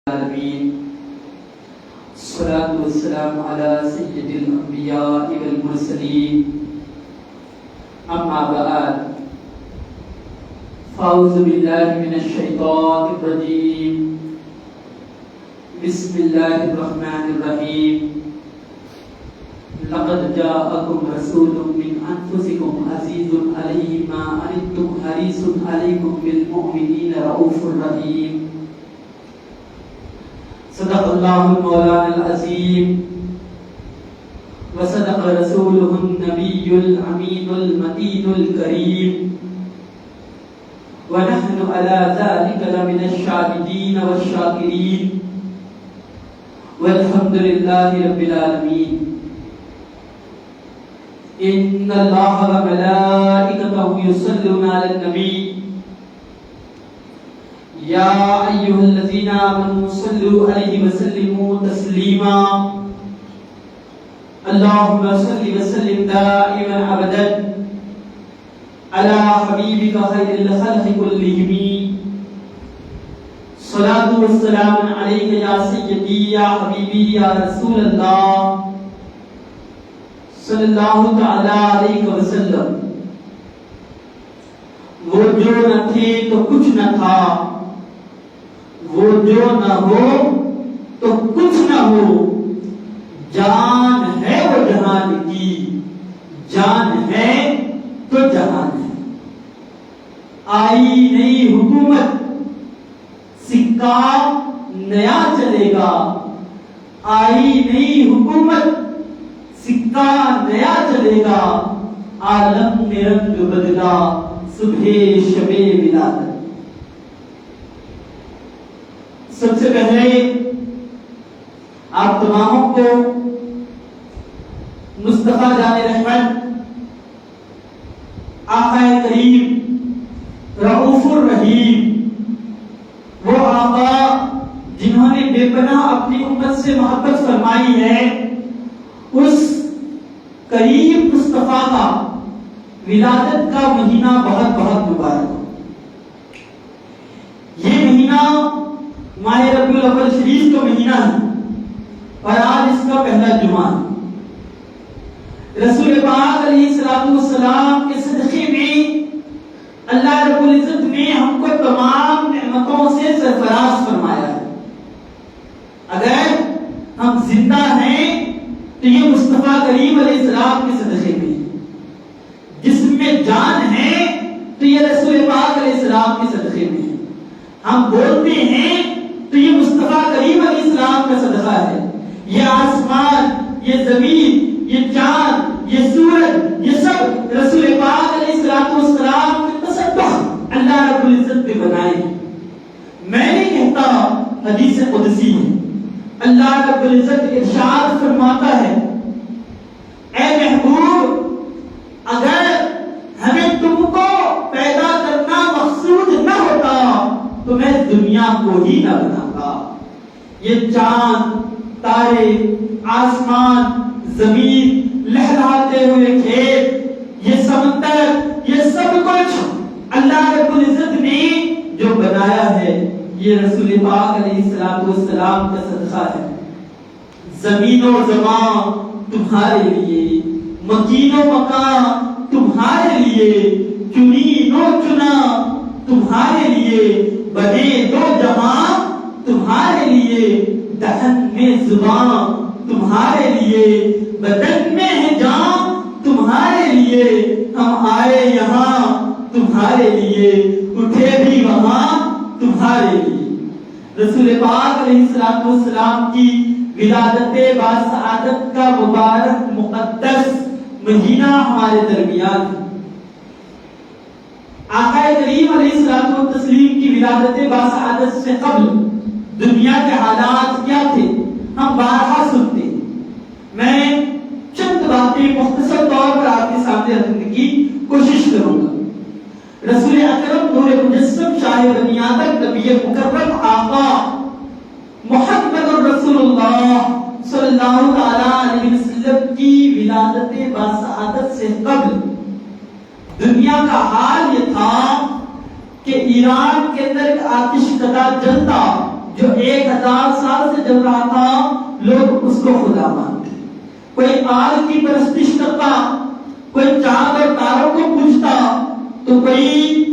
العالمين الصلاة والسلام على سيد الأنبياء والمرسلين أما بعد فأعوذ بالله من الشيطان الرجيم بسم الله الرحمن الرحيم لقد جاءكم رسول من أنفسكم عزيز عليه ما عنتم حريص عليكم بالمؤمنين رؤوف رحيم صدق الله المولانا العظيم وصدق رسوله النبي الأمين المتين الكريم ونحن على ذلك لمن الشاهدين والشاكرين والحمد لله رب العالمين إن الله وملائكته يصلون على النبي يا أيها الذين آمنوا صلوا عليه وسلموا تسليما اللهم صل وسلم دائما أبدا على حبيبك خير الخلق كلهم صلاة والسلام عليك يا سيدي يا حبيبي يا رسول الله صلی اللہ تعالی علیہ وسلم. وہ جو نہ تھے تو کچھ نہ تھا، وہ جو نہ ہو تو کچھ نہ ہو، جان ہے وہ جہان کی، جان ہے تو جہان ہے. آئی نئی حکومت، سکہ نیا چلے گا. آئی نئی حکومت، سکہ نیا چلے گا. عالم میں رنگ بدلا صبح شب ولادت. سب سے پہلے آپ تماموں کو مصطفیٰ جان رحمت آقا کریم رؤوف الرحیم، وہ آقا جنہوں نے بے پناہ اپنی امت سے محبت فرمائی ہے، اس کریم مصطفیٰ کا ولادت کا مہینہ بہت بہت مبارک ہو. یہ مہینہ ماہ ربیع الاول شریف کا مہینہ ہے اور آج اس کا پہلا جمعہ ہے. رسول پاک علیہ السلام کے صدقے میں اللہ رب العزت نے ہم کو تمام نعمتوں سے سرفراز فرمایا ہے. اگر ہم زندہ ہیں تو یہ مصطفیٰ کریم علیہ السلام کے صدقے میں، جسم میں جان ہے تو یہ رسول پاک علیہ السلام کے صدقے میں. ہم بولتے ہیں تو یہ مصطفیٰ کریم علیہ السلام کا صدقہ ہے. یہ آسمان، یہ زمین، یہ چاند، یہ سورج، یہ سب رسول پاک علیہ السلام کے تصدق اللہ رب العزت نے بنائے ہیں. میں نہیں کہتا، حدیث قدسی ہے. اللہ رب العزت ارشاد فرماتا ہے، اے محبوب، اگر ہمیں تم کو پیدا کرنا مقصود نہ ہوتا تو میں دنیا کو ہی نہ بناتا. یہ چاند، تارے، آسمان، زمین، لہراتے ہوئے کھیت، یہ سمندر، یہ سب کچھ اللہ رب العزت نے جو بنایا ہے، یہ رسول پاک علیہ السلام کا صدقہ ہے. زمین و زمان تمہارے لیے، مکین و مکان تمہارے لیے، چنین و چنا تمہارے لیے، بنے دو جہاں تمہارے لیے، دہن میں زبان تمہارے لیے، بدن میں ہے جان تمہارے لیے. ہم آئے یہاں تمہارے لیے، اٹھے بھی وہاں تمہارے لیے. رسول پاک علیہ السلام کی ولادت باسعادت کا مبارک مقدس مہینہ ہمارے درمیان ہے. آقا کریم علیہ السلام کی ولادت باسعادت سے قبل دنیا کے حالات کیا تھے ہم بارہا سنتے ہیں. میں چند باتیں مختصر طور پر آپ کے سامنے رکھنے کی کوشش کروں گا. رسول اکرم نور مجسم شاہ بنی آدم نبی مکرم آقا محمد الرسول اللہ صلی اللہ علیہ وسلم کی ولادت باسعادت سے قبل دنیا کا حال یہ تھا کہ ایران کے اندر ایک آتش کدا جلتا جو 1000 سال سے چل رہا تھا لوگ اس کو خدا مانتے. کوئی آگ کی پرستش کرتا, کوئی چاند اور تاروں کو پوجتا, تو کوئی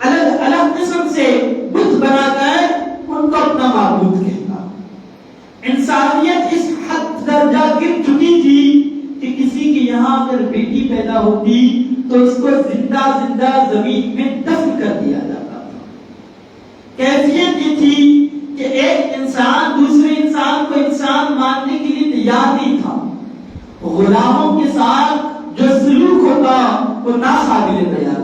الگ الگ قسم سے بت بنا کر ان کو اپنا معبود کہتا. انسانیت اس حد درجہ گر چکی تھی کہ کسی کے یہاں اگر بیٹی پیدا ہوتی تو اس کو زندہ زندہ زمین میں دفن کر دیا جاتا تھا. کیفیت یہ تھی کہ ایک انسان دوسرے انسان کو انسان ماننے کے لیے تیار نہیں تھا. غلاموں کے ساتھ جو سلوک ہوتا وہ ناقابل بیان.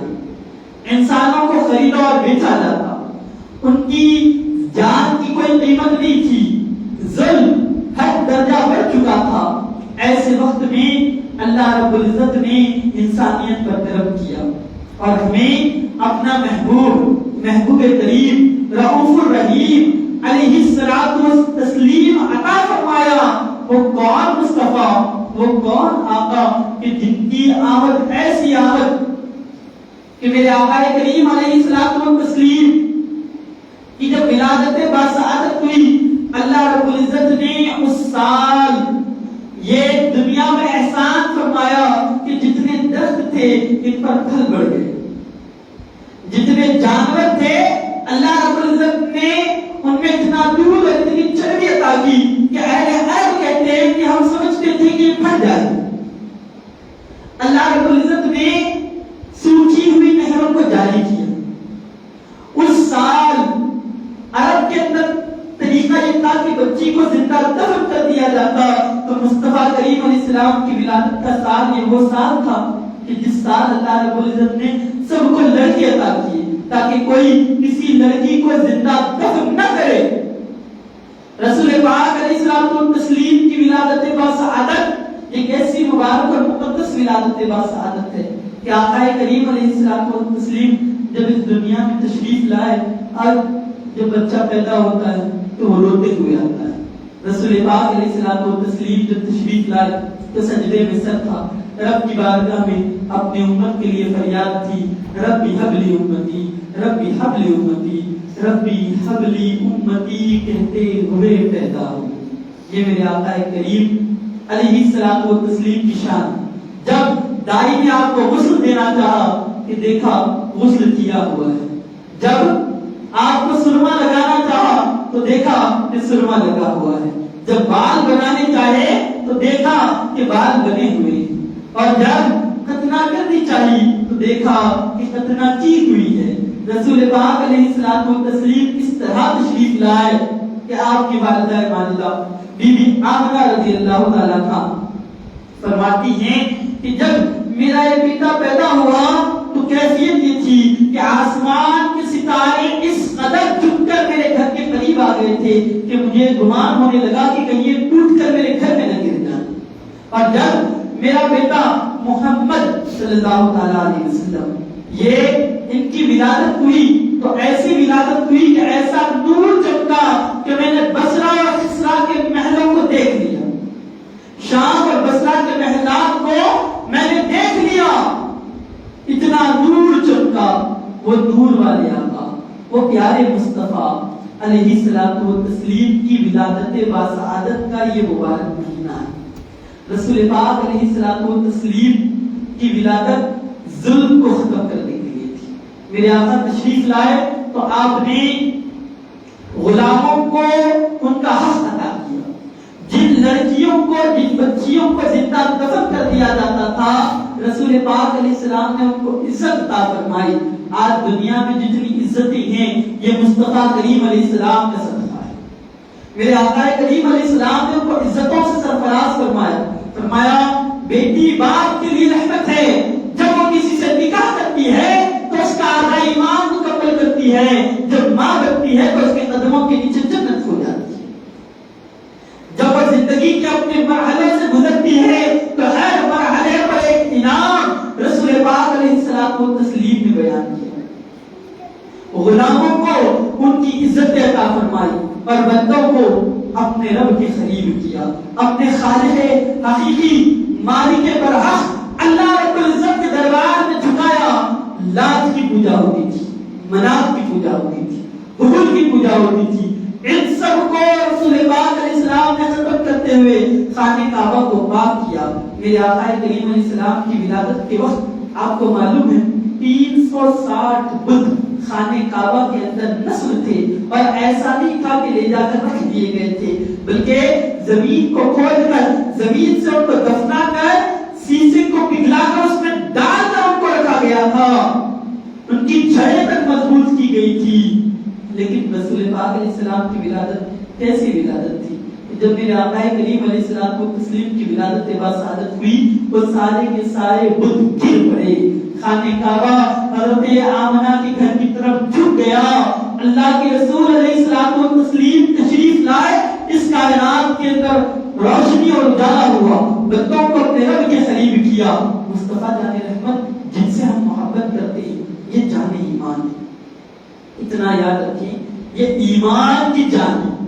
انسانوں کو خریدا اور بیچا جاتا, ان کی جان کی کوئی قیمت نہیں تھی. ظلم حد درجہ بڑھ چکا تھا. ایسے وقت میں اللہ رب العزت نے انسانیت پر کرم کیا اور ہمیں اپنا محبوب کریم رؤوف الرحیم علیہ الصلوۃ والتسلیم عطا فرمایا. وہ کون مصطفیٰ, وہ کون آقا کہ جن کی آمد ایسی آمد کہ میرے آقا کریم علیہ الصلوۃ والتسلیم کی جب ولادت باسعادت ہوئی, اللہ رب العزت نے اس سال یہ دنیا میں احسان فرمایا کہ جتنے درخت تھے ان پر پھل بڑھ گئے, جتنے جانور تھے اللہ رب العزت نے ان میں اتنا دودھ اور اتنی چربی عطا کی کہ اہل عرب کہتے ہیں کہ ہم سمجھتے تھے کہ یہ پھٹ جائے. اللہ رب العزت نے سوکھی ہوئی نہروں کو جاری کیا. اس سال عرب کے اندر طریقہ یہ تھا کہ بچی کو زندہ دفن کر دیا جاتا. تو مصطفیٰ کریم علیہ السلام کی ولادت کا سال یہ وہ سال تھا کہ جس سال اللہ رب العزت نے سب کو لڑکی عطا کی تاکہ کوئی کسی لڑکی کو زندہ دفن نہ کرے. رسول پاک علیہ الصلوۃ والتسلیم کی ولادت باسعادت ایک ایسی مبارک اور مقدس ولادت باسعادت ہے کہ آقا کریم علیہ الصلوۃ والتسلیم جب اس دنیا میں تشریف لائے اور جب بچہ پیدا ہوتا ہے تو وہ روتے ہوئے آتا ہے. رسول پاک علیہ الصلوۃ والتسلیم جب تشریف لائے تو سجدے میں سر تھا, رب کی بارگاہ میں اپنی امت کے لیے فریاد تھی, ربی حب لی امتی, ربی حب لی امتی, ربی حب لی امتی کہتے ہوئے پیدا ہوئی. یہ میرے آقا کریم علیہ الصلوۃ والتسلیم کی شان. جب دائی نے آپ کو غسل دینا چاہا کہ دیکھا غسل کیا ہوا ہے, جب آپ کو سرما لگانا چاہا تو دیکھا کہ سرما لگا ہوا ہے, جب بال بنانے چاہے تو دیکھا کہ بال بنے ہوئے ہیں, اور جب ختنہ کرنی چاہیے تو دیکھا کہ ختنہ کی ہوئی ہے. رسول پاک علیہ الصلوۃ والتسلیم اس طرح تشریف لائے کہ آپ کی والدہ ماجدہ بی بی آمنہ رضی اللہ تعالی عنہا فرماتی ہیں کہ جب میرا یہ بیٹا پیدا ہوا تو کیفیت یہ تھی کہ آسمان کے ستارے اس قدر جھک کر میرے گھر کے قریب آ گئے تھے کہ مجھے گمان ہونے لگا کہ کہیں یہ ٹوٹ کر میرے گھر میں نہ گر جائے. اور جب میرا بیٹا محمد صلی اللہ تعالی علیہ وسلم یہ ان کی ولادت ہوئی تو ایسی ولادت ہوئی کہ ایسا نور چمکا کہ میں نے بصرہ اور کسرا کے محلوں کو دیکھ لیا, شام اور بصرہ کے محلات کو میں نے دیکھ لیا. اتنا نور چمکا. وہ نور والے آقا, وہ پیارے مصطفیٰ علیہ الصلوۃ والتسلیم کی ولادت باسعادت کا یہ مبارک مہینہ ہے. رسول پاک علیہ الصلوۃ والتسلیم کی ولادت ظلم کو ختم کرنے کے لیے تھی. میرے آقا تشریف لائے تو آپ نے غلاموں کو ان کا حق عطا کیا. جن لڑکیوں کو, جن بچیوں کو زندہ دفن کر دیا جاتا تھا رسول پاک علیہ السلام نے ان کو عزت عطا فرمائی. آج دنیا میں جتنی عزتیں ہیں یہ مصطفیٰ کریم علیہ السلام کا صدقہ ہے. میرے آقا کریم علیہ السلام نے ان کو عزتوں سے سرفراز فرمایا بیٹی باپ کے لیے رحمت ہے. جب وہ کسی سے نکاح کرتی ہے تو اس کا آدھا ایمان مکمل کرتی ہے, جب ماں بنتی ہے تو اس کے قدموں کے نیچے جنت ہو جاتی ہے. جب وہ زندگی کے اپنے مرحلے سے گزرتی ہے تو ہر مرحلے پر ایک انعام رسول پاک علیہ الصلوۃ والتسلیم نے بیان کیا. غلاموں کو ان کی عزت عطا فرمائی اور بندوں کو اپنے رب کے قریب کیا, اپنے خالق حقیقی مالک برحق اللہ رب العزت کے دربار میں جھکایا. لات کی پوجا ہوتی تھی, منات کی پوجا ہوتی تھی, حبل کی پوجا ہوتی تھی, ان سب کو رسول پاک علیہ السلام نے ختم کرتے ہوئے خانہ کعبہ کو پاک کیا. میرے آقا کریم علیہ السلام کی ولادت کے وقت آپ کو معلوم ہے 360 بت خانہ کعبہ کے اندر نصب تھے، اور ایسا نہیں تھا کہ لے جا کر رکھ دیے گئے تھے، بلکہ زمین کو کھود کر زمین سے ان کو دفنا کر سیسے کو پگھلا کر اس میں ڈال کر ان کو رکھا گیا تھا. ان کی جڑیں تک مضبوط کی گئی تھی. لیکن رسول پاک علیہ السلام کی ولادت کیسی ولادت تھی؟ جب میرے آقا کریم علیہ السلام کو تسلیم کی ولادت باسعادت ہوئی، وہ سارے کے سارے بت گر پڑے. خانہ کعبہ حضرت آمنہ کے گھر کی طرف جھک گیا. اللہ کے رسول علیہ السلام کو تسلیم تشریف لائے، اس کائنات کے اندر روشنی اور اجالا ہوا، بتوں کو اپنے رب کے قریب کیا. مصطفیٰ جان رحمت جن سے ہم محبت کرتے ہیں یہ جان ایمان ہے. اتنا یاد رکھیں یہ ایمان کی جان ہے.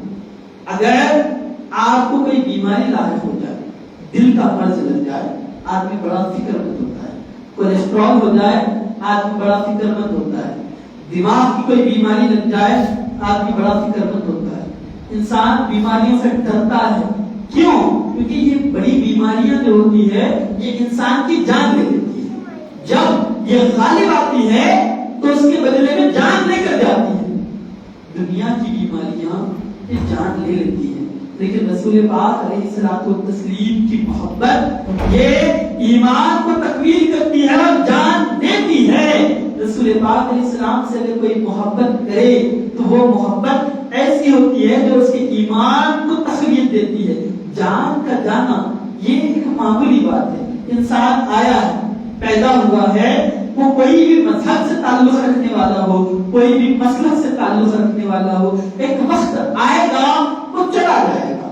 اگر آپ کو کوئی بیماری لاحق ہو جائے، دل کا مرض لگ جائے، آدمی بڑا فکر مند ہوتا ہے. کولیسٹرول ہو جائے آدمی بڑا فکر مند ہوتا ہے. دماغ کی کوئی بیماری لگ جائے آدمی بڑا فکر مند ہوتا ہے. انسان بیماریوں سے ڈرتا ہے. کیوں؟ کیونکہ یہ بڑی بیماریاں جو ہوتی ہے یہ انسان کی جان لے لیتی ہے. جب یہ غالب آتی ہے تو اس کے بدلے میں جان لے کر جاتی ہے. دنیا کی بیماریاں یہ جان لے لیتی ہے، لیکن رسول پاک علیہ الصلوۃ والتسلیم کی محبت یہ ایمان کو تکمیل کرتی ہے اور جان دیتی ہے. رسول پاک علیہ السلام سے اگر کوئی محبت کرے تو وہ محبت ایسی ہوتی ہے جو اس کے ایمان کو تقویت دیتی ہے. جان کا جانا یہ ایک معمولی بات ہے. انسان آیا ہے، پیدا ہوا ہے، وہ کوئی بھی مذہب سے تعلق رکھنے والا ہو، کوئی بھی مسلک سے تعلق رکھنے والا ہو، ایک وقت آئے گا وہ چلا جائے گا.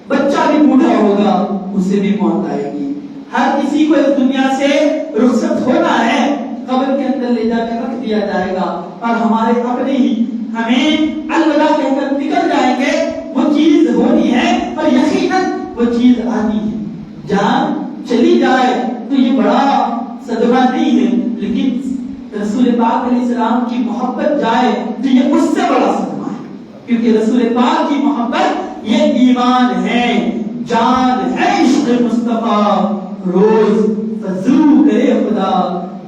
بچہ بھی بوڑھا ہوگا، اسے بھی موت آئے گی. ہر کسی کو اس دنیا سے رخصت ہونا ہے، قبر کے اندر لے جا کر رکھ دیا جائے گا، اور ہمارے اپنے ہی ہمیں الوداع کہہ کر نکل جائیں گے. وہ چیز ہونی ہے اور یقیناً وہ چیز آنی ہے. جان چلی جائے تو یہ بڑا صدمہ نہیں ہے، لیکن رسول پاک علیہ السلام کی محبت جائے تو یہ اس سے بڑا صدمہ ہے. کیونکہ رسول پاک کی محبت یہ ایمان ہے، جان ہے عشق مصطفیٰ. روز فضو کرے خدا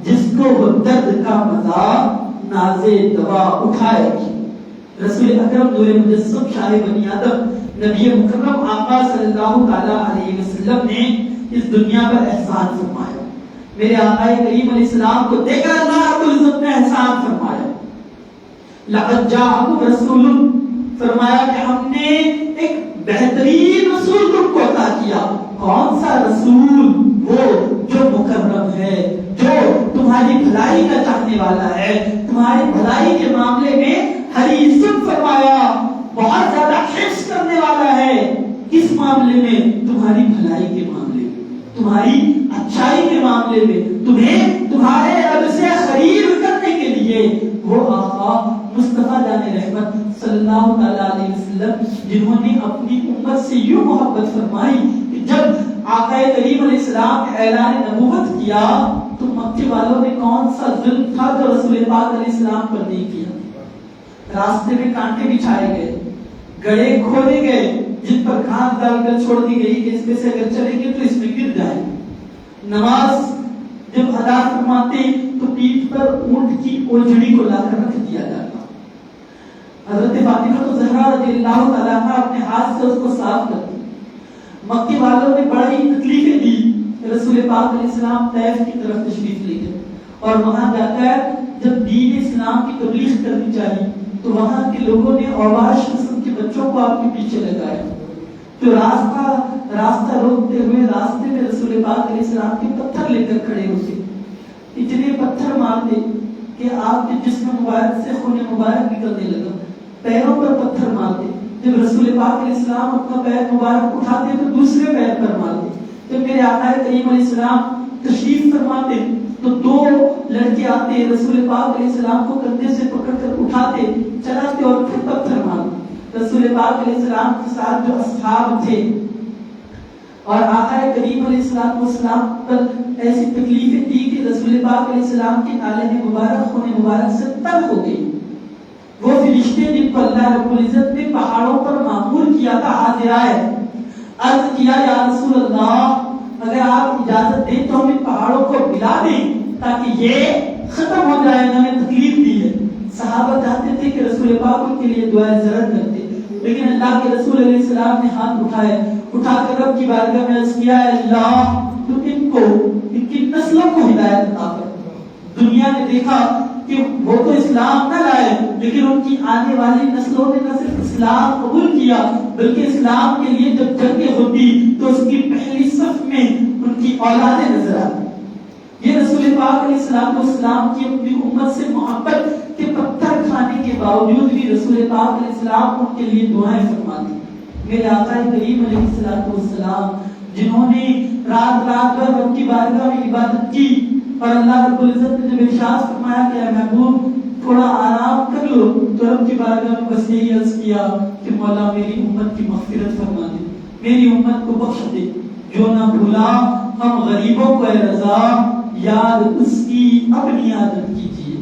جس کو وہ درد کا مزہ نازے دوا اٹھائے گی. رسول اکرم نور مجسم شاہ بنی آدم نبی مکرم آقا صلی اللہ تعالی علیہ وسلم نے اس دنیا پر احسان فرمایا. میرے آقا کریم علیہ السلام کو دیکھ کر اللہ رب العزت نے احسان فرمایا. لقد جاءکم رسول، فرمایا کہ ہم نے ایک بہترین رسول تم کو عطا کیا. کون سا رسول؟ وہ جو مکرم ہے، جو تمہاری بھلائی کا چاہنے والا ہے، تمہاری بھلائی کے معاملے میں حریص فرمایا، بہت زیادہ حرص کرنے والا ہے. کس معاملے میں؟ تمہاری بھلائی کے معاملے میں، تمہاری اچھائی کے معاملے میں، تمہیں تمہارے رب سے قریب کرنے کے لیے. وہ آقا مصطفیٰ جان رحمت صلی اللہ تعالی علیہ وسلم جنہوں نے اپنی امت سے یوں محبت فرمائی کہ جب آقا کریم علیہ السلام نے اعلان نبوت کیا تو مکے والوں نے کون سا ظلم تھا جو رسول پاک علیہ السلام پر نہیں کیا. راستے میں کانٹے بچھائے گئے، گڑھے کھودے گئے جن پر گھاس ڈال کر چھوڑ دی گئی کہ اس میں سے اگر چلیں گے تو اس میں گر جائیں. نماز جب ادا فرماتے تو پیٹھ پر اونٹ کی اوجڑی کو لا کر رکھ دیا جاتا. حضرت فاطمہ زہرا رضی اللہ تعالیٰ عنہا اپنے ہاتھ سے اس کو صاف کرتی. مکے والوں نے بڑی تکلیفیں دی. رسول پاک علیہ السلام طیف کی طرف تشریف لے گئے اور وہاں جا کر جب دین اسلام کی تبلیغ کرنی چاہیے تو وہاں کے لوگوں نے اوباش قسم کے بچوں کو آپ کے پیچھے لگایا جو راستہ روکتے ہوئے راستے میں رسول پاک علیہ السلام کے پتھر لے کر کھڑے ہوتے. اتنے پتھر مارتے کہ آپ کے جسم مبارک سے خون مبارک نکلنے لگا. پیروں پر پتھر مارتے. جب رسول پاک علیہ السلام اپنا پیر مبارک اٹھاتے تو دوسرے پیر پر مارتے. جب میرے آقا کریم علیہ السلام تشریف فرماتے تو دو لڑکے آتے رسول پاک علیہ السلام کو کندھے سے پکڑ کر اٹھاتے چلاتے اور پھر پتھر مارتے. رسول پاک علیہ السلام کے ساتھ جو اصحاب تھے اور آقا کریم علیہ السلام پر ایسی تکلیفیں دی کہ رسول پاک علیہ السلام کی نالے مبارک خون مبارک سے تر ہو گئی. وہ فرشتے جن کو اللہ رب العزت نے پہاڑوں پر معمور کیا تھا حاضر آئے، عرض کیا یا رسول اللہ اگر آپ اجازت دیں تو ہم ان پہاڑوں کو ملا دیں تاکہ یہ ختم ہو جائے، ہمیں تکلیف دی ہے۔ صحابہ چاہتے تھے کہ رسول پاک ان کے لیے دعائیں زرد کرتے، لیکن اللہ کے رسول علیہ السلام نے ہاتھ اٹھا کر رب کی بارگاہ میں عرض کیا ہے اللہ تو ان کی نسلوں کو ہدایت عطا کر۔ دنیا نے دیکھا کہ وہ تو اسلام نہ لائے لیکن ان کی آنے والی نسلوں نے نہ صرف اسلام قبول کیا بلکہ اسلام کے لیے جب جنگیں ہوتی تو اس کی پہلی صف میں ان کی اولادیں نظر آتی۔ یہ رسول پاک علیہ السلام کی اپنی امت سے محبت کے پتھر کھانے کے باوجود بھی رسول پاک علیہ السلام ان کے لیے دعائیں فرماتے۔ میرے آقا کریم علیہ السلام جنہوں نے رات بھر رب کی بارگاہ میں عبادت کی اور اللہ رب العزت نے جب ارشاد فرمایا کہ اے محبوب تھوڑا آرام کر لو تو رب کی بارگاہ میں بس یہی عرض کیا کہ مولا میری امت کی مغفرت فرما دے، میری امت کو بخش دے۔ جو نہ بھولا ہم غریبوں کو اے رضا یاد اس کی اپنی عادت کیجیے،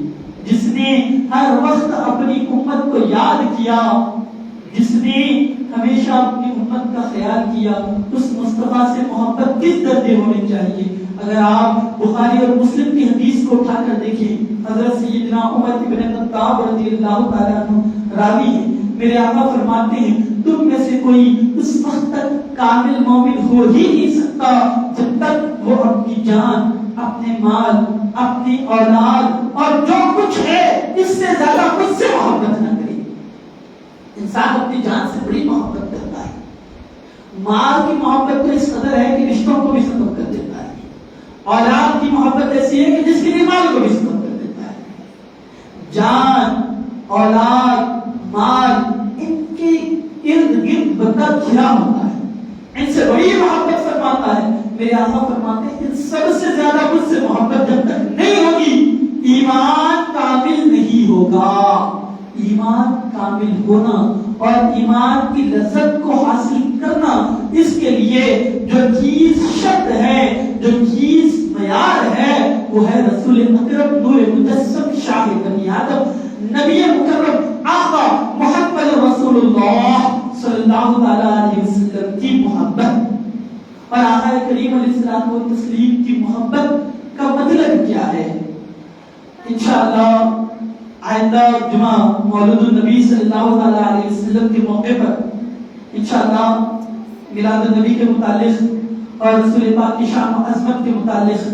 جس نے ہر وقت اپنی امت کو یاد کیا، جس نے ہمیشہ اپنی امت کا خیال کیا، اس مصطفیٰ سے محبت کس درجے ہونی چاہیے۔ اگر آپ بخاری اور مسلم کی حدیث کو اٹھا کر دیکھیں، حضرت سیدنا عمر بن خطاب رضی اللہ تعالیٰ عنہ راوی ہیں، میرے آقا فرماتے ہیں تم میں سے کوئی اس وقت تک کامل مومن ہو ہی نہیں سکتا جب تک وہ اپنی جان، اپنے مال، اپنی اولاد اور جو کچھ ہے اس سے زیادہ مجھ سے محبت نہ کرے۔ انسان اپنی جان سے بڑی محبت کرتا ہے، مال کی محبت تو اس قدر ہے کہ رشتوں کو بھی ختم کر دیتا ہے، اولاد کی محبت ایسی ہے کہ جس کے لیے مال کو بھی ختم کر دیتا ہے۔ جان، اولاد، مال ان کے ارد گرد بندہ گھرا ہوتا ہے، ان سے بڑی محبت فرماتا ہے۔ میرے آقا فرماتے ہیں ان سب سے زیادہ مجھ سے محبت جب تک نہیں ہوگی ایمان کامل نہیں ہوگا۔ ایمان کامل ہونا اور ایمان کی لذت کو حاصل کرنا، اس کے لیے جو چیز شرط ہے، جو چیز معیار ہے وہ ہے رسول اکرم نور مجسم شاہ بنی آدم نبی مکرم آقا محمد رسول اللہ صلی اللہ علیہ وسلم کی محبت۔ اور آقا کریم علیہ السلام و تسلیم کی محبت کا مطلب کیا ہے؟ انشاءاللہ آئندہ جمعہ مولود النبی صلی اللہ علیہ وسلم کے موقع پر انشاءاللہ میلاد النبی کے متعلق اور رسول پاک کی شان و عظمت کے متعلق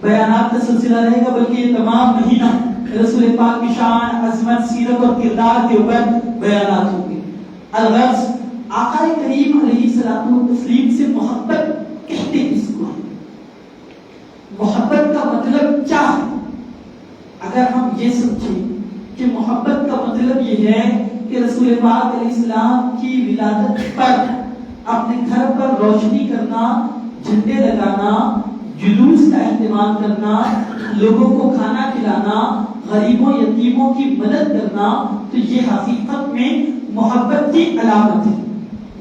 بیانات کا سلسلہ رہے گا، بلکہ یہ تمام مہینہ رسول پاک کی شان، عظمت، سیرت اور کردار کے اوپر بیانات ہوں گے۔ الغرض آقا کریم علیہ الصلوۃ والتسلیم سے محبت کہتے کس کو ہے؟ محبت کا مطلب کیا ہے؟ اگر ہم یہ سمجھیں کہ محبت کا مطلب یہ ہے کہ رسول پاک علیہ السلام کی ولادت پر اپنے گھر پر روشنی کرنا، جھنڈے لگانا، جلوس کا اہتمام کرنا، لوگوں کو کھانا کھلانا، غریبوں یتیموں کی مدد کرنا، تو یہ حقیقت میں محبت کی علامت ہے۔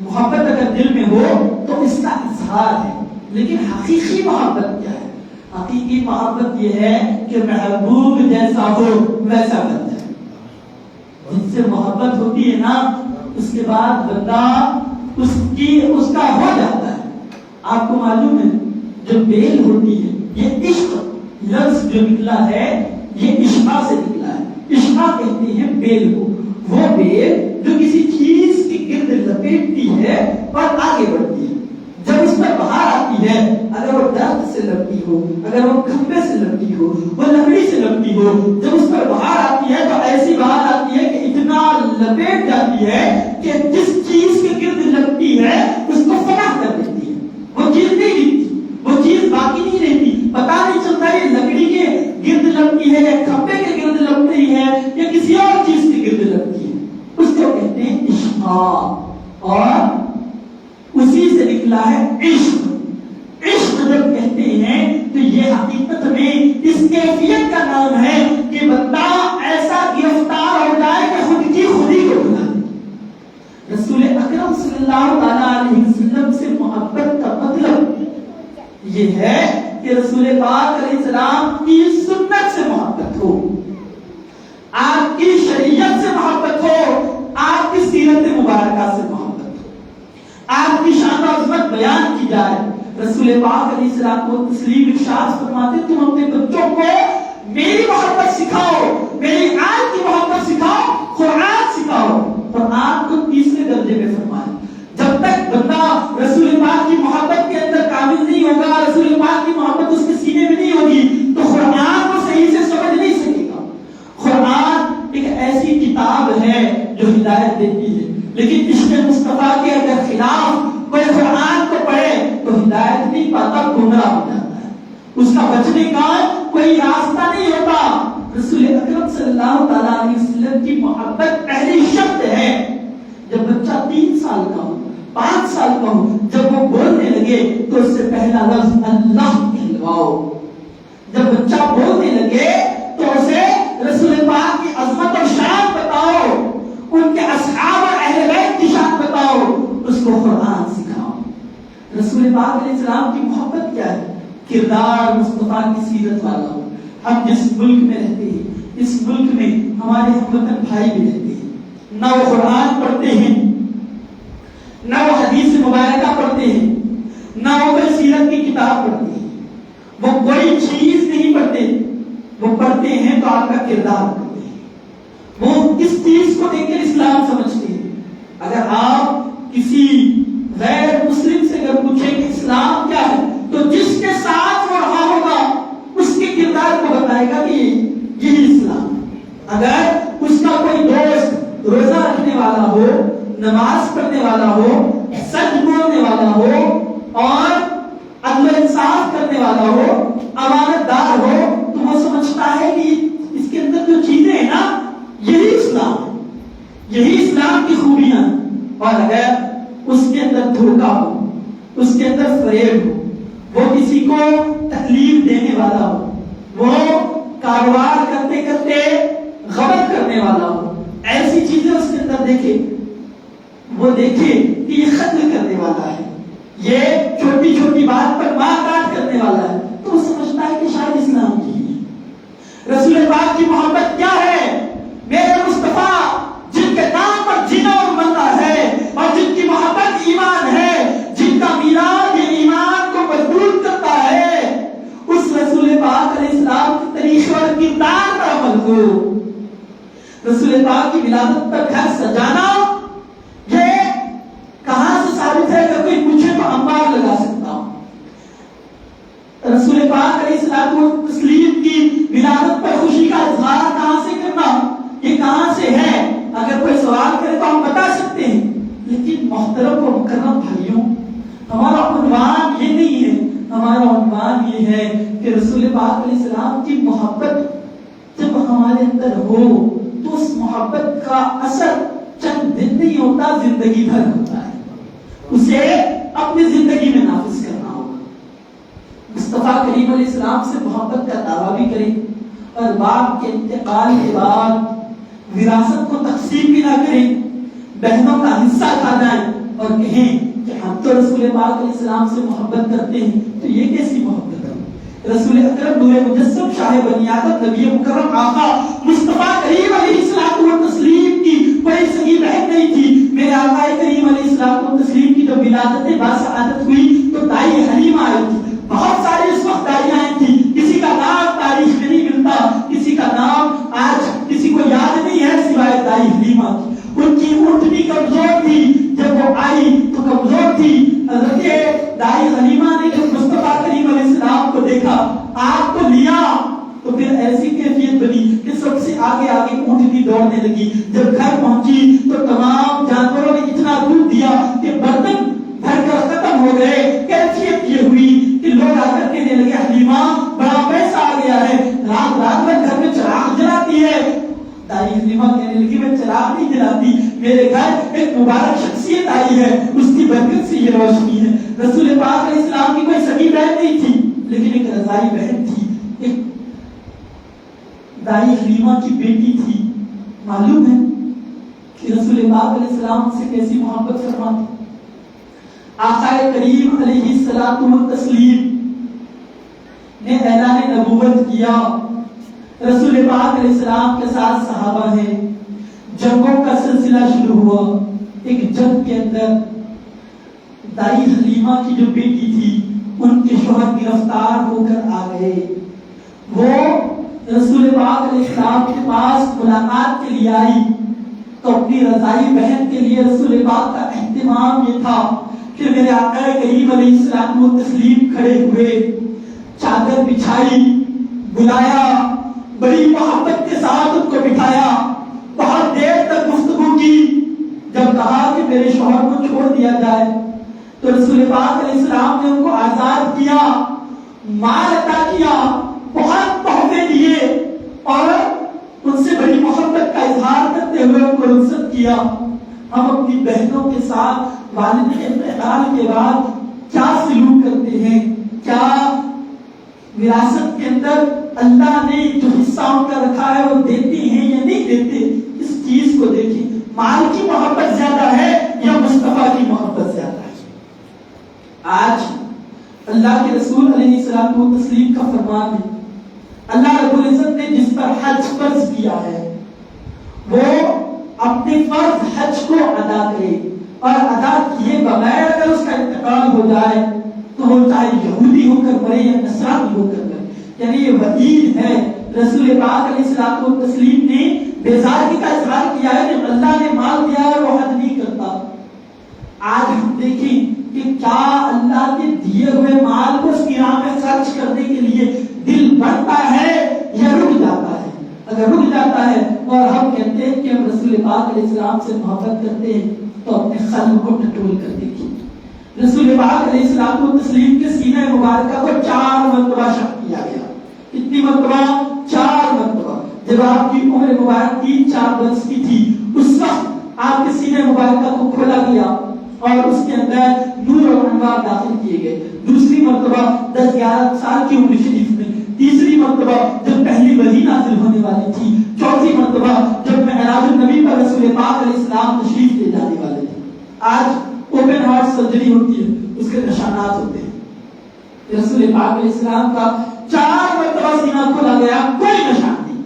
محبت اگر دل میں ہو تو اس کا اظہار ہے، لیکن حقیقی محبت کیا ہے؟ حقیقی محبت یہ ہے کہ محبوب جیسا ہو ویسا بن جائے۔ جن سے محبت ہوتی ہے نا اس کے بعد بندہ اس کا ہو جاتا ہے۔ آپ کو معلوم ہے جو بیل ہوتی ہے، یہ عشق لفظ جو نکلا ہے یہ عشقا سے نکلا ہے۔ عشقا کہتے ہیں بیل کو، وہ بیل جو کسی چیز کے گرد لپیٹتی ہے اور آگے بڑھتی ہے۔ جب اس پر بہار آتی ہے، اگر وہ درخت سے لپٹی ہو، اگر وہ کھمبے سے لپٹی ہو، وہ لکڑی سے لپٹی ہو، جب اس پر بہار آتی ہے تو ایسی بہار آتی ہے کہ اتنا لپیٹ جاتی ہے کہ جس چیز کے گرد لپٹی ہے اس کو فتح کر دیتی ہے، وہ چیز نہیں دکھتی، وہ چیز باقی نہیں رہتی، پتا نہیں چلتا یہ لکڑی کے گرد لپٹی ہے یا کھمبے کے گرد لپٹی ہے یا کسی اور چیز کے گرد لپٹی ہے۔ اس کو کہتے ہیں عشق، اور اسی سے نکلا ہے عشق۔ عشق جب کہتے ہیں تو یہ حقیقت میں اس کیفیت کا نام ہے کہ بندہ ایسا گرفتار ہو جائے کہ خود کی خودی کو بھلا دے۔ رسول اکرم صلی اللہ علیہ وسلم سے محبت کا مطلب یہ ہے کہ رسول پاک علیہ السلام کی سنت سے محبت ہو، آپ کی شریعت محبت ہو، آپ کی سیرت مبارکہ سے محبت ہو، آپ کی شان و عظمت بیان کی جائے۔ رسول پاک علیہ الصلوۃ والتسلیم ارشاد فرماتے تم اپنے بچوں کو میری محبت سکھاؤ، میری آیت کی محبت سکھاؤ، قرآن سکھاؤ۔ اور آپ کو تیسرے درجے میں فرمایا جب تک بندہ رسول پاک کی محبت کے اندر کامل نہیں ہوگا، رسول پاک کی محبت اس کے سینے میں نہیں ہوگی، تو قرآن کو صحیح سے سمجھ نہیں سکے گا۔ قرآن ایک ایسی کتاب ہے جو ہدایت دیتی ہے، لیکن عشق مصطفیٰ کے اگر خلاف کوئی قرآن کو پڑھے تو ہدایت نہیں پاتا، گمراہ ہو جاتا ہے، اس کا بچنے کا کوئی راستہ نہیں ہوتا۔ رسول اکرم صلی اللہ تعالیٰ علیہ وسلم کی محبت پہلی شرط ہے، جب بچہ 3 سال کا ہو، 5 سال کا ہو، جب وہ بولنے لگے تو اس سے پہلا لفظ اللہ کہلواؤ۔ جب بچہ بولنے لگے تو اسے رسول پاک کی عظمت اور شان بتاؤ، ان کے اصحاب اور اہل بیت کی شان بتاؤ، اس کو قرآن سکھاؤ۔ رسول پاک علیہ السلام کی محبت کیا ہے؟ کردار مصطفیٰ کی سیرت والا ہو۔ ہم جس ملک میں رہتے ہیں، اس ملک میں ہمارے ہم وطن بھائی بھی رہتے ہیں، نہ وہ قرآن پڑھتے ہیں، نہ وہ حدیث مبارکہ پڑھتے ہیں، نہ وہ کوئی سیرت کی کتاب پڑھتے ہیں، وہ کوئی چیز نہیں پڑھتے، وہ پڑھتے ہیں تو آپ کا کردار پڑھتے ہیں، وہ اس چیز کو دیکھ کر اسلام سمجھتے ہیں۔ اگر آپ کسی غیر مسلم سے اگر پوچھیں کہ اسلام کیا ہے تو جس کے ساتھ وہ رہا ہوگا اس کے کردار کو بتائے گا کہ یہی اسلام ہے۔ اگر اس کا کوئی دوست روزہ رکھنے والا ہو، نماز پڑھنے والا ہو، سچ بولنے والا ہو اور عدل و انصاف کرنے والا ہو، امانت دار ہو، تو وہ سمجھتا ہے کہ اس کے اندر جو چیزیں ہیں نا یہی اسلام ہے، یہی اسلام کی خوبیاں۔ اور اگر اس کے اندر دھوکہ ہو، اس کے اندر فریب ہو، وہ کسی کو تکلیف دینے والا ہو، وہ کاروبار کرتے کرتے غلط کرنے والا ہو، ایسی چیزیں اس کے اندر دیکھے، وہ دیکھے کہ یہ قتل کرنے والا ہے، یہ چھوٹی چھوٹی بات پر مار کاٹ کرنے والا ہے، تو وہ سمجھتا ہے کہ شاید اسلام کی ہے۔ رسول پاک کی محبت کیا ہے؟ میرے مصطفیٰ جن کے نام پر جینا اور مرنا ہے اور جن کی محبت ایمان ہے، جن کا میلاد یہ ایمان کو مضبوط کرتا ہے، اس رسول پاک علیہ السلام کے طریقے اور کردار پر عمل کرو۔ رسول پاک کی ولادت پر گھر سجانا یہ کہاں سے ثابت ہے؟ اگر کوئی پوچھے تو انبار لگا سکتا ہوں۔ رسول پاک علیہ السلام کو تسلیم کی ولادت پر خوشی کا اظہار کہاں سے کرنا، یہ کہاں سے ہے؟ اگر کوئی سوال کرے تو ہم بتا سکتے ہیں، لیکن محترم و مکرم بھائیوں، ہمارا عنوان یہ نہیں ہے، ہمارا عنوان یہ ہے کہ رسول پاک علیہ السلام کی محبت جب ہمارے اندر ہو تو اس محبت کا اثر چند دن نہیں ہوتا، زندگی بھر ہوتا ہے، اسے اپنی زندگی میں نافذ کرنا ہوگا۔ مصطفیٰ کریم علیہ السلام سے محبت کا دعویٰ بھی کریں اور باپ کے انتقال کے بعد وراثت کو تقسیم بھی نہ کریں، بہنوں کا حصہ کھا جائیں اور کہیں کہ ہم تو رسول پاک علیہ السلام سے محبت کرتے ہیں، تو یہ کیسی محبت ہے؟ رسول اکرم نور مجسم شاہ بنی آدم نبی مکرم آقا مصطفیٰ کریم علیہ السلام و تسلیم کی کوئی سگی بہن نہیں تھی۔ میرے آقا کریم علیہ السلام و تسلیم کی جب ولادت باسعادت ہوئی تو دائی حلیمہ آئی تھی، بہت ساری اس وقت دائی آئی تھی، کسی کا نام تاریخ میں نہیں ملتا، کسی کا نام آج کسی کو یاد نہیں ہے سوائے دائی حلیمہ کی۔ ان کی اونٹنی کمزور تھی، جب وہ آئی تو کمزور تھی۔ حضرت دائی حلیمہ نے جب مصطفیٰ کریم علیہ السلام کو دیکھا، آپ کو لیا، تو پھر ایسی کیفیت بنی کہ سب سے آگے آگے اونٹنی دوڑنے لگی۔ جب گھر پہنچی تو تمام جانوروں نے اتنا دودھ دیا کہ برتن بھر کر ختم ہو گئے۔ کیفیت یہ ہوئی کہ لوگ آ کر کہنے لگے حلیمہ بڑا پیسہ آ گیا ہے، رات رات میں گھر میں چراغ جلاتی ہے۔ دائی حلیمہ کہنے لگی میں چراغ نہیں جلاتی، میرے گھر ایک مبارک شخصیت آئی ہے، اس کی برکت سے یہ روشنی ہے۔ رسول پاک علیہ السلام کی کوئی سگی بہن نہیں تھی، لیکن ایک رضائی بہن تھی، ایک دائی حلیمہ کی بیٹی تھی۔ معلوم ہے کہ رسول پاک علیہ السلام سے کیسی محبت فرماتی۔ آقا کریم علیہ الصلوۃ والتسلیم نے اعلان نبوت کیا۔ رسول پاک علیہ السلام کے ساتھ صحابہ ہیں، جنگوں کا سلسلہ شروع ہوا. ایک جنگ کے اندر دائی حلیمہ کی جو بیٹی تھی ان کے شوہر گرفتار ہو کر آ گئے. وہ رسول پاک علیہ السلام کے پاس ملاقات کے لیے آئی تو اپنی رضائی بہن کے لیے رسول پاک کا اہتمام یہ تھا کہ میرے آقا کریم علیہ السلام و تسلیم کھڑے ہوئے, چادر بچھائی, بلایا, بڑی محبت کے ساتھ ان کو بٹھایا, بہت دیر تک گفتگو کی. جب کہا کہ میرے شوہر کو چھوڑ دیا جائے تو رسول پاک علیہ السلام نے ان کو آزاد کیا, مال عطا کیا, بہت تحفے دیے اور ان سے بڑی محبت کا اظہار کرتے ہوئے ان کو رخصت کیا. ہم اپنی بہنوں کے ساتھ والد کے انتقال کے بعد کیا سلوک کرتے ہیں, کیا وراثت کے اندر اللہ نے جو حصہ ان کا رکھا ہے وہ دیتے ہیں یا نہیں دیتے, اس چیز کو دیکھیں. مال کی محبت زیادہ ہے یا مصطفیٰ کی محبت زیادہ ہے؟ آج اللہ کے رسول علیہ الصلوۃ والتسلیم کا فرمان ہے, اللہ رب العزت نے جس پر حج فرض کیا ہے وہ اپنے فرض حج کو ادا کرے, اور ادا کیے بغیر اگر اس کا انتقال ہو جائے تو وہ چاہے یہودی ہو کر مرے یا نصرانی ہو کر مرے. یعنی یہ وعید ہے. رسول پاک علیہ الصلوۃ والتسلیم نے بیزاری کا اظہار کیا ہے کہ اللہ نے مال دیا ہے وہ حد نہیں کرتا. آج ہم دیکھیں کہ کیا اللہ کے دیے ہوئے مال کو اس کی راہ میں خرچ کرنے کے لیے دل بڑھتا ہے یا رک جاتا ہے؟ اگر رک جاتا ہے اور ہم کہتے ہیں کہ ہم رسول پاک علیہ السلام سے محبت کرتے ہیں تو اپنے قلب کو کنٹرول کر دیکھیں. رسول پاک علیہ السلام و تسلیم کے سینہ مبارکہ کو 4 مرتبہ شق کیا گیا. کتنی مرتبہ؟ 4 مرتبہ. جب آپ کی عمر مبارک 3-4 برس کی تھی اس وقت آپ کے سینہ مبارکہ کو کھولا گیا اور اس کے اندر نور اور انوار داخل کیے گئے. دوسری مرتبہ 10-11 سال کی عمر شریف میں. تیسری مرتبہ جب پہلی وحی نازل ہونے والی تھی. چوتھی مرتبہ جب معراج النبی پر رسول پاک علیہ السلام تشریف لے جانے والے تھے. آج اوپن ہارٹ سرجری ہوتی ہے, اس کے نشانات ہوتے ہیں. رسول پاک علیہ السلام کا 4 مرتبہ سینہ کھولا گیا, کوئی نشان نہیں.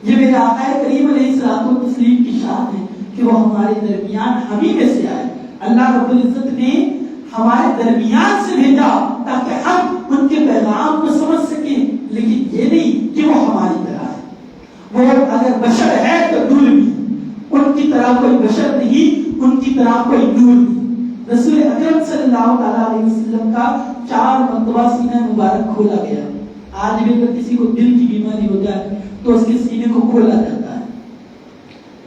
یہ میرے آقا کریم علیہ الصلوۃ والتسلیم کی شان ہے کہ وہ ہمارے درمیان ہمیں میں سے آئے. اللہ رب العزت نے ہمارے درمیان سے بھیجا تاکہ ہم ان کے پیغام کو سمجھ سکیں, لیکن یہ نہیں کہ وہ ہماری طرح ہے. وہ اگر بشر ہے تو نور بھی, ان کی طرح کوئی بشر نہیں, ان کی طرح کوئی نور نہیں. رسول اکرم صلی اللہ تعالیٰ علیہ وسلم کا 4 مرتبہ سینہ مبارک کھولا گیا. آج بھی اگر کسی کو دل کی بیماری ہو جائے تو اس کے سینے کو کھولا جاتا ہے.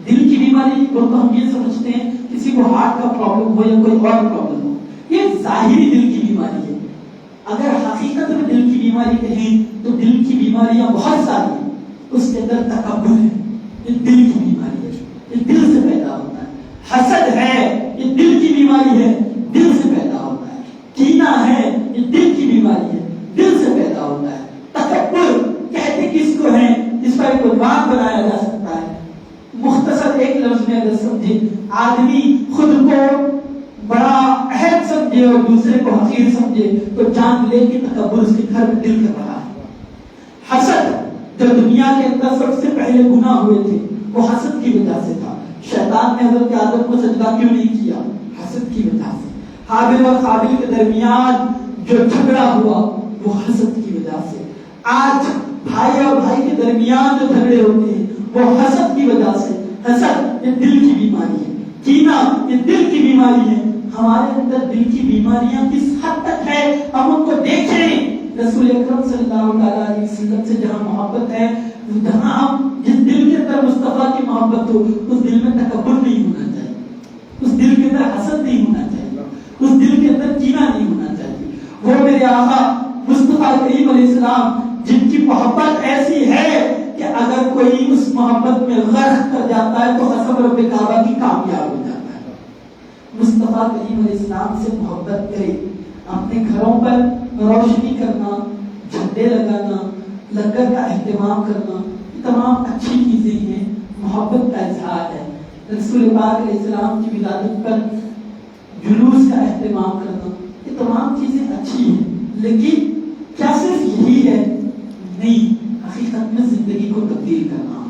دل کی بیماری کو تو ہم یہ سمجھتے ہیں کسی کو ہارٹ کا پرابلم ہو یا کوئی اور پرابلم ہو, یہ ظاہری دل کی بیماری ہے. اگر حقیقت میں دل کی بیماری کہیں تو دل کی بیماریاں بہت ساری ہیں. اس کے اندر تکبر ہے, یہ دل کی بیماری ہے, یہ دل سے پیدا ہوتا ہے. حسد ہے, یہ دل کی بیماری ہے, دل سے پیدا ہوتا ہے. کینہ ہے, یہ دل کی بیماری ہے, دل سے پیدا ہوتا ہے. تکبر کہتے کس کو ہے, اس پر ایک عنوان بنایا جا سکتا ہے. مختصر ایک لفظ میں اگر سمجھے, آدمی خود کو بڑا اہم سمجھے اور دوسرے کو حقیر سمجھے تو جان لے کہ تکبر اس کے گھر میں دل کر رہا ہے. حسد جب دنیا کے اندر سب سے پہلے گناہ ہوئے تھے وہ حسد کی وجہ سے تھا. شیطان نے حضرت آدم کو سجدہ کیوں نہیں کیا؟ حسد کی وجہ سے. حابیل اور قابیل کے درمیان جو جھگڑا ہوا وہ حسد کی وجہ سے. آج بھائی اور بھائی کے درمیان جو جھگڑے ہوتے ہیں وہ حسد کی وجہ سے. حسد یہ دل کی بیماری ہے, کینہ یہ دل کی بیماری ہے. ہمارے اندر دل کی بیماریاں کس حد تک ہے ہم ان کو دیکھیں. رسول اکرم صلی اللہ علیہ وسلم سے جہاں محبت ہے, جہاں ہم جس دل کے اندر مصطفیٰ کی محبت ہو اس دل میں تکبر نہیں ہونا چاہیے, اس دل کے اندر حسد نہیں ہونا چاہیے, اس دل کے اندر کینہ نہیں ہونا چاہیے. وہ میرے آقا مصطفیٰ کریم علیہ السلام جن کی محبت ایسی ہے کہ اگر کوئی اس محبت میں غرق کر جاتا ہے تو قسم رب کعبہ کی کامیاب ہو جاتا ہے. مصطفیٰ کریم علیہ السلام سے محبت کرے. اپنے گھروں پر روشنی کرنا, جھنڈے لگانا, لنگر کا اہتمام کرنا, یہ تمام اچھی چیزیں ہیں, محبت کا اظہار ہے. رسول پاک علیہ السلام کی ولادت پر جلوس کا اہتمام کرنا, یہ تمام چیزیں اچھی ہیں, لیکن کیا صرف یہی ہے؟ نہیں, حقیقت میں زندگی کو تبدیل کرنا.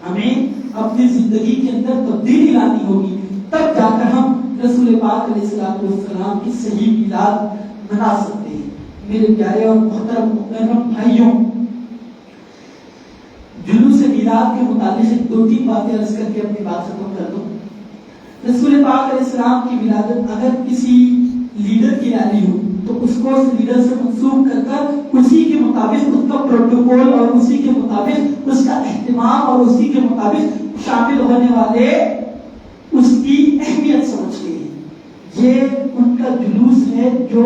ہمیں اپنی اپنی زندگی کے اندر تبدیلی لانی ہوگی، تب جا کر ہم رسول پاک علیہ السلام کی صحیح میلاد منا سکتے ہیں۔ میرے پیارے اور محترم بھائیوں، جلوس میلاد کے متعلق 2-3 باتیں عرض کر کے اپنی بات ختم کر دوں۔ رسول پاک علیہ السلام کی ولادت اگر کسی لیڈر کی ریلی ہو تو اس کو اس لیڈر سے منسوب کر کر اسی کے مطابق اس کا پروٹوکول اور اسی کے مطابق اس کا اہتمام اور اسی کے مطابق شامل ہونے والے اس کی اہمیت سمجھتے ہیں۔ یہ ان کا جلوس ہے جو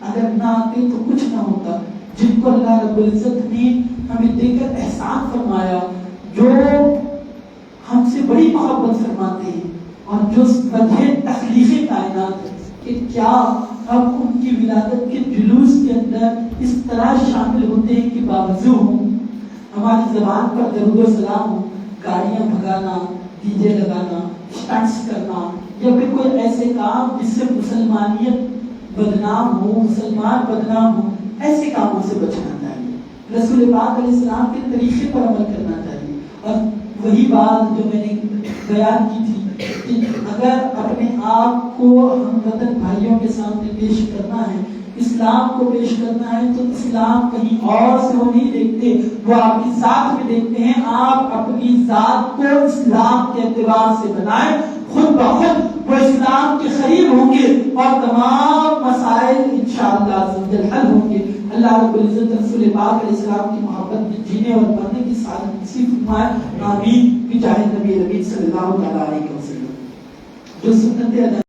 اگر نہ آتے تو کچھ نہ ہوتا، جن کو اللہ رب العزت نے ہمیں دے کر احسان فرمایا، جو ہم سے بڑی محبت فرماتے ہیں اور جو وجہ تخلیق کائنات ہے کہ کیا ہم ان کی ولادت کے جلوس کے اندر اس طرح شامل ہوتے ہیں کہ باوضو ہوں، ہماری زبان پر درود و سلام ہو، گاڑیاں بھگانا، ڈی جے لگانا، اسٹنٹس کرنا یا پھر کوئی ایسے کام جس سے مسلمانیت بدنام ہو، مسلمان بدنام ہو، ایسے کاموں سے بچنا چاہیے، رسول پاک علیہ السلام کے طریقے پر عمل کرنا چاہیے۔ اور وہی بات جو میں نے بیان کی تھی کہ اگر اپنے آپ کو ہم وطن بھائیوں کے سامنے پیش کرنا ہے، اسلام کو پیش کرنا ہے، تو اسلام کہیں اور سے وہ نہیں دیکھتے، وہ آپ کی ذات میں دیکھتے ہیں۔ آپ اپنی ذات کو اسلام کے اعتبار سے بنائیں، خود بخود وہ اسلام کے قریب ہوں گے اور تمام مسائل انشاءاللہ حل ہوں گے۔ اللہ رب العزت رسول پاک علیہ السلام کی محبت میں جینے اور مرنے کی سعادت نصیب فرمائے، آمین، بجاہ نبی صلی اللہ علیہ وسلم۔ جو سنتیں